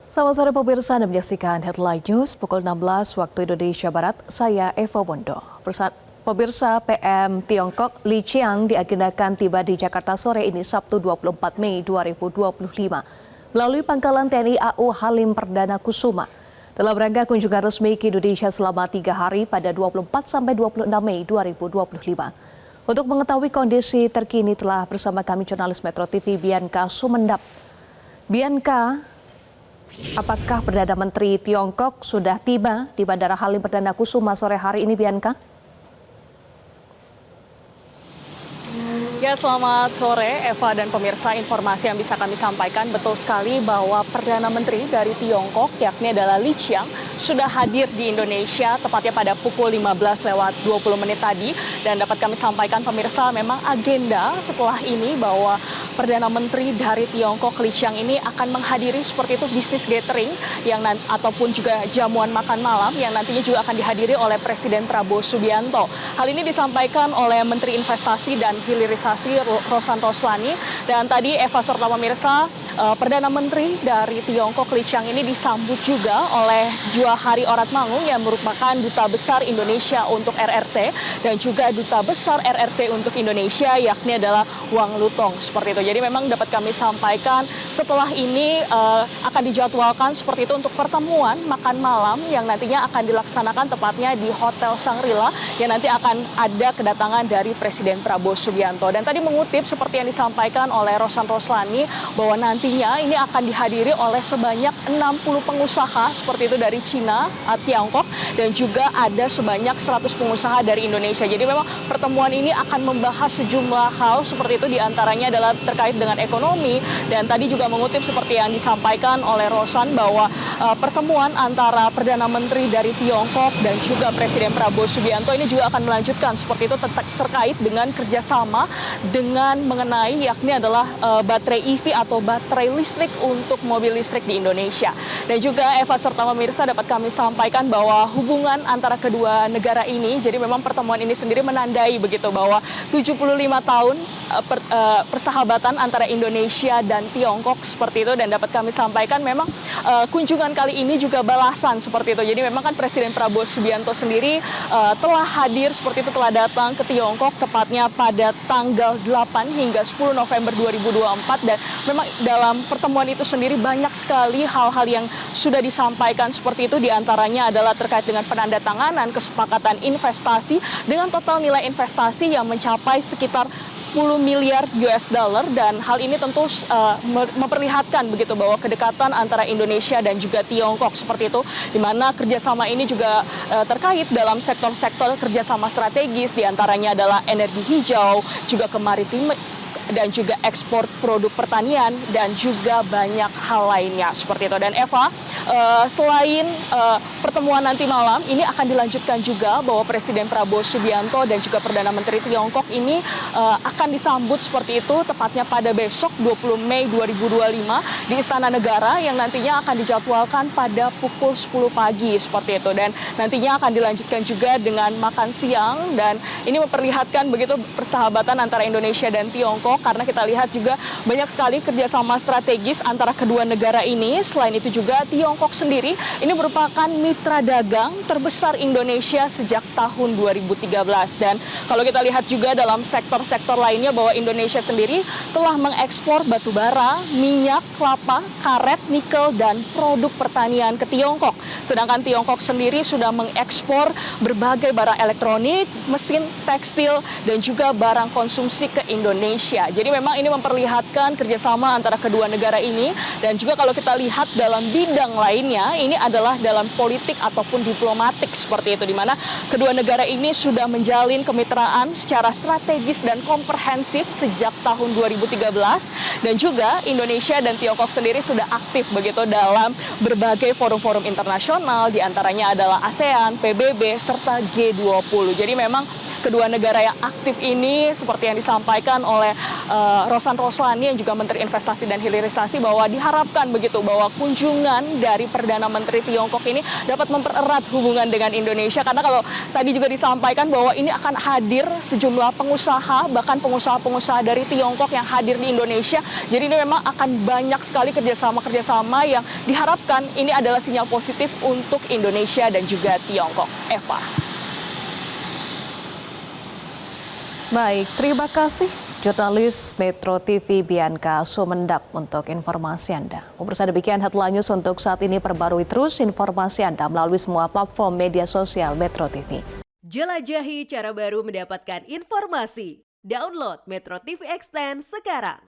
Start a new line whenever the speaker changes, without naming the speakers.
Selamat sore pemirsa, Anda menyaksikan Headline News pukul 16 waktu Indonesia Barat. Saya Eva Wondo. Pemirsa, PM Tiongkok Li Qiang diagendakan tiba di Jakarta sore ini Sabtu 24 Mei 2025 melalui pangkalan TNI AU Halim Perdana Kusuma dalam rangka kunjungan resmi ke Indonesia selama 3 hari pada 24 sampai 26 Mei 2025. Untuk mengetahui kondisi terkini telah bersama kami jurnalis Metro TV Bianca Sumendap. Bianca, apakah Perdana Menteri Tiongkok sudah tiba di Bandara Halim Perdana Kusuma sore hari ini, Bianca?
Ya, selamat sore Eva dan pemirsa. Informasi yang bisa kami sampaikan betul sekali bahwa Perdana Menteri dari Tiongkok yakni adalah Li Qiang sudah hadir di Indonesia tepatnya pada pukul 15:20 tadi. Dan dapat kami sampaikan pemirsa, memang agenda setelah ini bahwa Perdana Menteri dari Tiongkok Li Qiang ini akan menghadiri seperti itu bisnis gathering yang ataupun juga jamuan makan malam yang nantinya juga akan dihadiri oleh Presiden Prabowo Subianto. Hal ini disampaikan oleh Menteri Investasi dan Hilirisasi Rosan Roslani. Dan tadi Eva serta pemirsa, Perdana Menteri dari Tiongkok Li Qiang ini disambut juga oleh Juahari Oratmangun yang merupakan Duta Besar Indonesia untuk RRT dan juga Duta Besar RRT untuk Indonesia yakni adalah Wang Lutong seperti itu. Jadi memang dapat kami sampaikan setelah ini akan dijadwalkan seperti itu untuk pertemuan makan malam yang nantinya akan dilaksanakan tepatnya di Hotel Shangri-La yang nanti akan ada kedatangan dari Presiden Prabowo Subianto. Dan tadi mengutip seperti yang disampaikan oleh Rosan Roslani bahwa nantinya ini akan dihadiri oleh sebanyak 60 pengusaha seperti itu dari Cina, Tiongkok, dan juga ada sebanyak 100 pengusaha dari Indonesia. Jadi memang pertemuan ini akan membahas sejumlah hal seperti itu, diantaranya adalah terkait dengan ekonomi. Dan tadi juga mengutip seperti yang disampaikan oleh Rosan bahwa pertemuan antara Perdana Menteri dari Tiongkok dan juga Presiden Prabowo Subianto ini juga akan melanjutkan seperti itu terkait dengan kerjasama dengan mengenai yakni adalah baterai EV atau baterai listrik untuk mobil listrik di Indonesia. Dan juga Eva serta pemirsa dapat kami sampaikan bahwa hubungan antara kedua negara ini, jadi memang pertemuan ini sendiri menandai begitu bahwa 75 tahun persahabatan antara Indonesia dan Tiongkok seperti itu. Dan dapat kami sampaikan memang kunjungan kali ini juga balasan seperti itu. Jadi memang kan Presiden Prabowo Subianto sendiri telah hadir seperti itu, telah datang ke Tiongkok tepatnya pada tanggal 8 hingga 10 November 2024. Dan memang dalam pertemuan itu sendiri banyak sekali hal-hal yang sudah disampaikan seperti itu, diantaranya adalah terkait dengan penandatanganan kesepakatan investasi dengan total nilai investasi yang mencapai sekitar 10 miliar US dollar. Dan hal ini tentu memperlihatkan begitu bahwa kedekatan antara Indonesia dan juga Tiongkok seperti itu, di mana kerjasama ini juga terkait dalam sektor-sektor kerjasama strategis, diantaranya adalah energi hijau, juga kemaritiman, dan juga ekspor produk pertanian dan juga banyak hal lainnya seperti itu. Dan Eva, selain pertemuan nanti malam ini akan dilanjutkan juga bahwa Presiden Prabowo Subianto dan juga Perdana Menteri Tiongkok ini akan disambut seperti itu tepatnya pada besok 20 Mei 2025 di Istana Negara yang nantinya akan dijadwalkan pada pukul 10 pagi seperti itu. Dan nantinya akan dilanjutkan juga dengan makan siang, dan ini memperlihatkan begitu persahabatan antara Indonesia dan Tiongkok karena kita lihat juga banyak sekali kerjasama strategis antara kedua negara ini. Selain itu juga Tiongkok sendiri ini merupakan mitra dagang terbesar Indonesia sejak tahun 2013. Dan kalau kita lihat juga dalam sektor-sektor lainnya bahwa Indonesia sendiri telah mengekspor batu bara, minyak, kelapa, karet, nikel, dan produk pertanian ke Tiongkok. Sedangkan Tiongkok sendiri sudah mengekspor berbagai barang elektronik, mesin tekstil, dan juga barang konsumsi ke Indonesia. Jadi memang ini memperlihatkan kerjasama antara kedua negara ini. Dan juga kalau kita lihat dalam bidang lainnya, ini adalah dalam politik ataupun diplomatik seperti itu, di mana kedua negara ini sudah menjalin kemitraan secara strategis dan komprehensif sejak tahun 2013. Dan juga Indonesia dan Tiongkok sendiri sudah aktif begitu dalam berbagai forum-forum internasional, diantaranya adalah ASEAN, PBB, serta G20. Jadi memang kedua negara yang aktif ini seperti yang disampaikan oleh Rosan Roslani yang juga Menteri Investasi dan Hilirisasi bahwa diharapkan begitu bahwa kunjungan dari Perdana Menteri Tiongkok ini dapat mempererat hubungan dengan Indonesia, karena kalau tadi juga disampaikan bahwa ini akan hadir sejumlah pengusaha, bahkan pengusaha-pengusaha dari Tiongkok yang hadir di Indonesia. Jadi ini memang akan banyak sekali kerjasama yang diharapkan ini adalah sinyal positif untuk Indonesia dan juga Tiongkok. Eva.
Baik, terima kasih jurnalis Metro TV Bianca Sumendak untuk informasi Anda. Pemirsa, demikian headline news untuk saat ini. Perbarui terus informasi Anda melalui semua platform media sosial Metro TV.
Jelajahi cara baru mendapatkan informasi. Download Metro TV Extend sekarang.